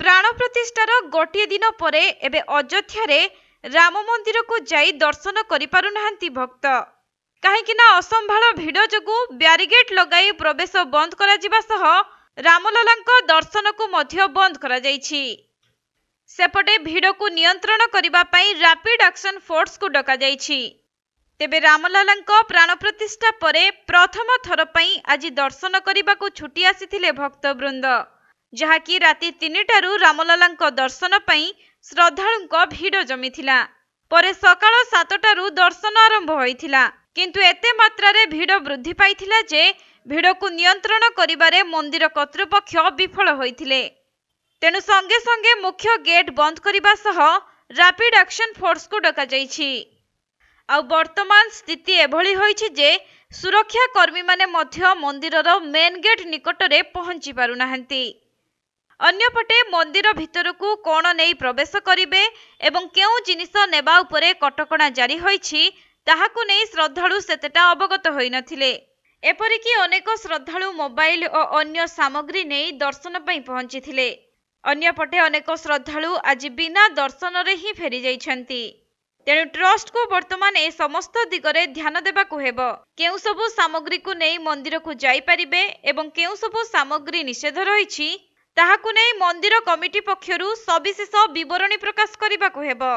प्राण प्रतिष्ठार गोटे दिन पर एबे अयोध्या राम मंदिर को जाई दर्शन करि पारु नाहंती भक्त। कहीं असंभाल भिड़ जोगु ब्यारिगेट लगाई प्रवेश बंद करा जिबा सह रामललांको दर्शन को मध्य बंद करा जाइछि। सेपटे भिड़ को नियंत्रण करिबा पई रैपिड एक्शन फोर्स को डका जाइछि। तेबे रामललांको प्राण प्रतिष्ठा परे प्रथम थर पई आज दर्शन करिबा को छुटी आसीथिले भक्तवृंद, जहाँकि राति 3टारू रामललांको दर्शन पई श्रद्धालुंको भिड़ जमिथिला। परे सकाळ 7टारू दर्शन आरंभ होइथिला, किंतु एते मात्रारे भिड़ वृद्धि पाइथिला जे भिड़ को नियंत्रण करिबारे मंदिर कर्तृपक्ष विफल होइथिले। तेणु संगे संगे मुख्य गेट बंद करिबा सह रैपिड एक्शन फोर्स को डका जाइछि। आ वर्तमान स्थिति एभली होइछि जे सुरक्षा कर्मी माने मध्य मंदिरर मेन गेट निकटरे पहुंची पारु नाहंती। अन्यपटे मंदिर भितरकू कोण नहीं प्रवेश करिवे एवं केउ जिनिस नेबा उपरे कटकणा जारी होइछि ताहाकू नहीं श्रद्धालु सेतेटा अवगत होई नथिले। एपरिकी अनेक श्रद्धालु मोबाइल और अन्य सामग्री नहीं दर्शन पई पहुंचीथिले। अन्यपटे अनेक श्रद्धालु आज बिना दर्शन रे ही फेरी जाइछंती। तेणु ट्रस्ट को वर्तमान ए समस्त दिगरे ध्यान देबाकू हेबो। केउ सबु सामग्री को नहीं मंदिर को जाई परिबे एवं केउ सबु सामग्री निषेध रहिछि ताहाकू नहीं मंदिर कमिटी पक्षरु सविशेष विवरणी प्रकाश करिबाकू हेबो।